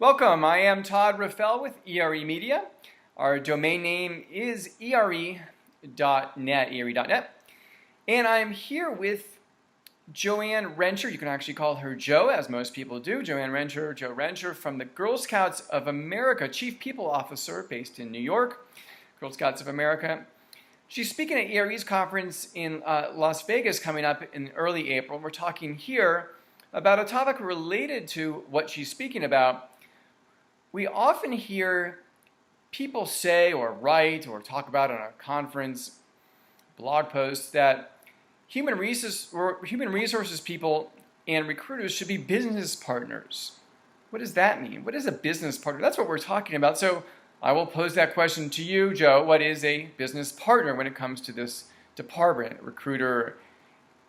Welcome, I am Todd Raffel with ERE Media. Our domain name is ere.net, and I'm here with Joanne Rencher. You can actually call her Jo, as most people do. Joanne Rencher, Jo Rencher from the Girl Scouts of America, Chief People Officer based in New York, Girl Scouts of America. She's speaking at ERE's conference in Las Vegas coming up in early April. We're talking here about a topic related to what she's speaking about. We often hear people say or write or talk about on a conference, blog posts, that human resources people and recruiters should be business partners. What does that mean? What is a business partner? That's what we're talking about. So I will pose that question to you, Jo. What is a business partner when it comes to this department, recruiter,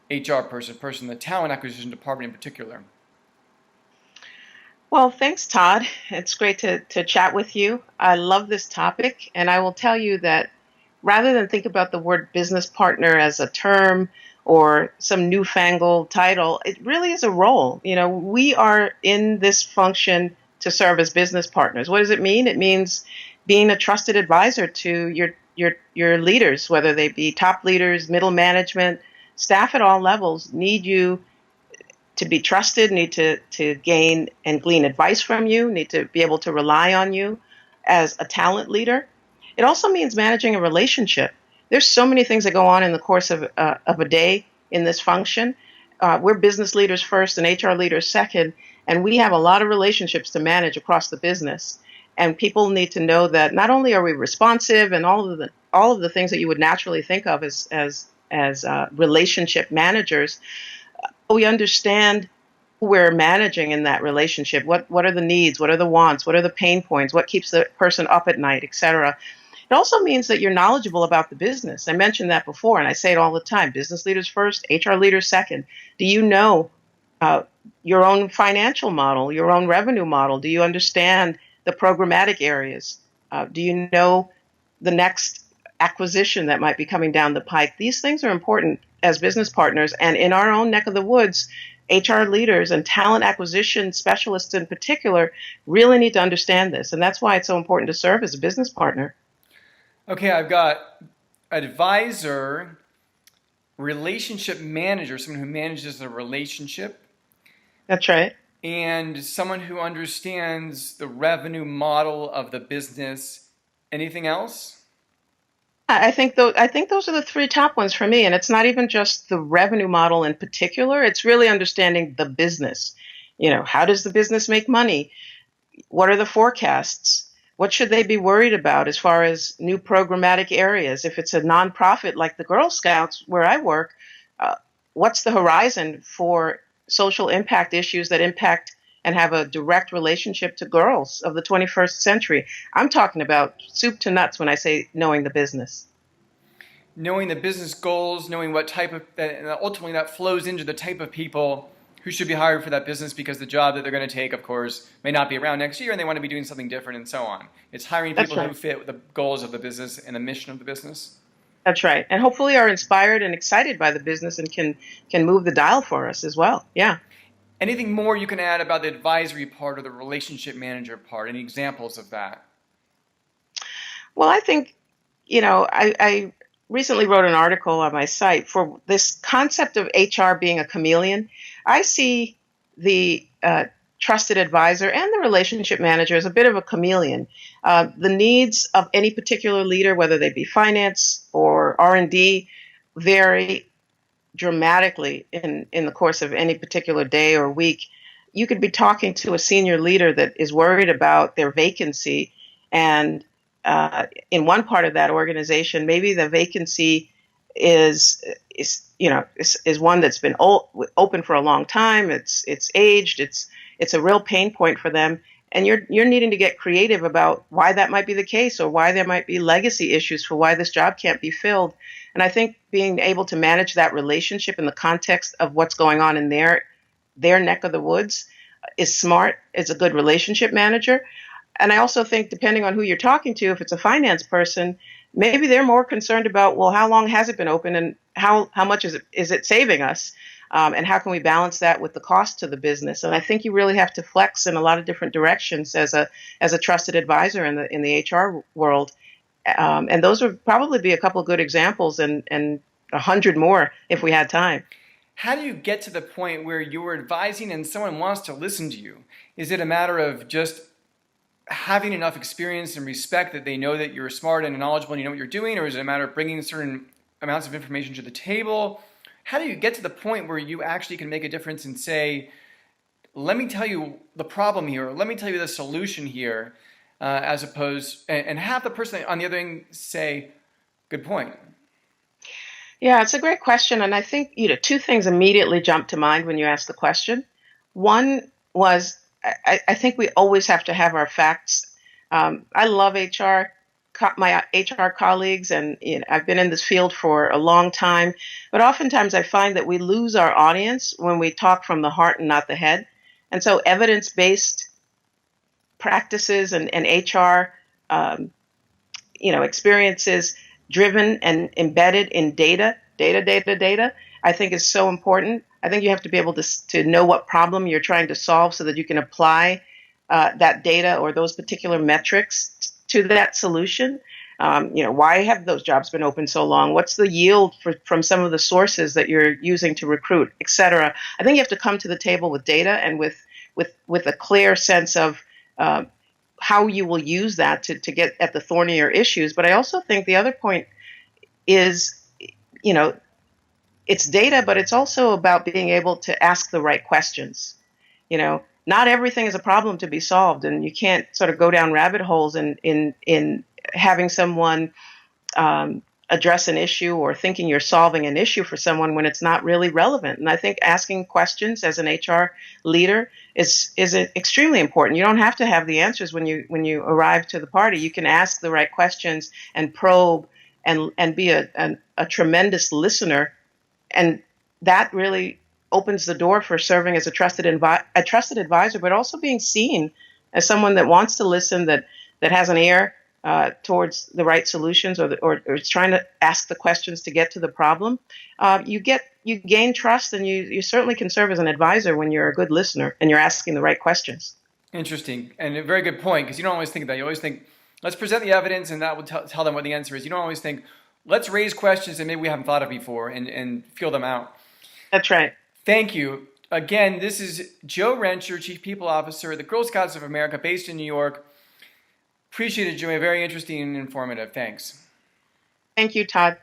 HR person, the talent acquisition department in particular? Well, thanks, Todd. It's great to chat with you. I love this topic, and I will tell you that rather than think about the word business partner as a term or some newfangled title, it really is a role. You know, we are in this function to serve as business partners. What does it mean? It means being a trusted advisor to your leaders, whether they be top leaders, middle management, staff at all levels need you to be trusted, need to gain and glean advice from you, need to be able to rely on you as a talent leader. It also means managing a relationship. There's so many things that go on in the course of a day in this function. We're business leaders first and HR leaders second, and we have a lot of relationships to manage across the business. And people need to know that not only are we responsive and all of the things that you would naturally think of as relationship managers, we understand who we're managing in that relationship. What are the needs? What are the wants? What are the pain points? What keeps the person up at night, et cetera. It also means that you're knowledgeable about the business. I mentioned that before, and I say it all the time. Business leaders first, HR leaders second. Do you know your own financial model, your own revenue model? Do you understand the programmatic areas? Do you know the next acquisition that might be coming down the pike? These things are important as business partners, and in our own neck of the woods, HR leaders and talent acquisition specialists in particular really need to understand this, and that's why it's so important to serve as a business partner. Okay, I've got advisor, relationship manager, someone who manages a relationship. That's right. And someone who understands the revenue model of the business. Anything else? I think those are the three top ones for me, and it's not even just the revenue model in particular. It's really understanding the business. You know, how does the business make money? What are the forecasts? What should they be worried about as far as new programmatic areas? If it's a nonprofit like the Girl Scouts where I work, what's the horizon for social impact issues that impact and have a direct relationship to girls of the 21st century? I'm talking about soup to nuts when I say knowing the business. Knowing the business goals, knowing what type of, and ultimately that flows into the type of people who should be hired for that business, because the job that they're going to take, of course, may not be around next year and they want to be doing something different and so on. It's hiring That's people right. who fit with the goals of the business and the mission of the business. That's right. And hopefully are inspired and excited by the business and can move the dial for us as well. Yeah. Anything more you can add about the advisory part or the relationship manager part? Any examples of that? Well, I think, I recently wrote an article on my site for this concept of HR being a chameleon. I see the trusted advisor and the relationship manager as a bit of a chameleon. The needs of any particular leader, whether they be finance or R&D, vary dramatically in the course of any particular day or week. You could be talking to a senior leader that is worried about their vacancy, and in one part of that organization, maybe the vacancy is one that's been open for a long time. It's aged. It's a real pain point for them, and you're needing to get creative about why that might be the case, or why there might be legacy issues for why this job can't be filled. And I think being able to manage that relationship in the context of what's going on in their neck of the woods is smart. It's a good relationship manager. And I also think, depending on who you're talking to, if it's a finance person, maybe they're more concerned about, well, how long has it been open and how much is it saving us? and how can we balance that with the cost to the business? And I think you really have to flex in a lot of different directions as a trusted advisor in the HR world. And those would probably be a couple of good examples, and 100 more if we had time. How do you get to the point where you're advising and someone wants to listen to you? Is it a matter of just having enough experience and respect that they know that you're smart and knowledgeable and you know what you're doing, or is it a matter of bringing certain amounts of information to the table? How do you get to the point where you actually can make a difference and say, let me tell you the problem here, or let me tell you the solution here, as opposed, and have the person on the other end say, good point. Yeah, it's a great question. And I think, two things immediately jump to mind when you ask the question. One was, I think we always have to have our facts. I love HR, my HR colleagues, and I've been in this field for a long time. But oftentimes I find that we lose our audience when we talk from the heart and not the head. And so evidence-based practices and HR, experiences driven and embedded in data, I think is so important. I think you have to be able to know what problem you're trying to solve so that you can apply that data or those particular metrics to that solution. Why have those jobs been open so long? What's the yield from some of the sources that you're using to recruit, et cetera? I think you have to come to the table with data and with a clear sense of how you will use that to get at the thornier issues. But I also think the other point is, it's data, but it's also about being able to ask the right questions. Not everything is a problem to be solved, and you can't sort of go down rabbit holes in having someone address an issue or thinking you're solving an issue for someone when it's not really relevant. And I think asking questions as an HR leader is extremely important. You don't have to have the answers when you arrive to the party. You can ask the right questions and probe and be a tremendous listener, and that really opens the door for serving as a trusted advisor, but also being seen as someone that wants to listen, that has an ear towards the right solutions, or is trying to ask the questions to get to the problem. You gain trust, and you certainly can serve as an advisor when you're a good listener and you're asking the right questions. Interesting, and a very good point, because you don't always think of that. You always think, let's present the evidence, and that will tell them what the answer is. You don't always think, let's raise questions that maybe we haven't thought of before and feel them out. That's right. Thank you. Again, this is Jo Rencher, Chief People Officer at the Girl Scouts of America, based in New York. Appreciate it, Joanne. Very interesting and informative. Thanks. Thank you, Todd.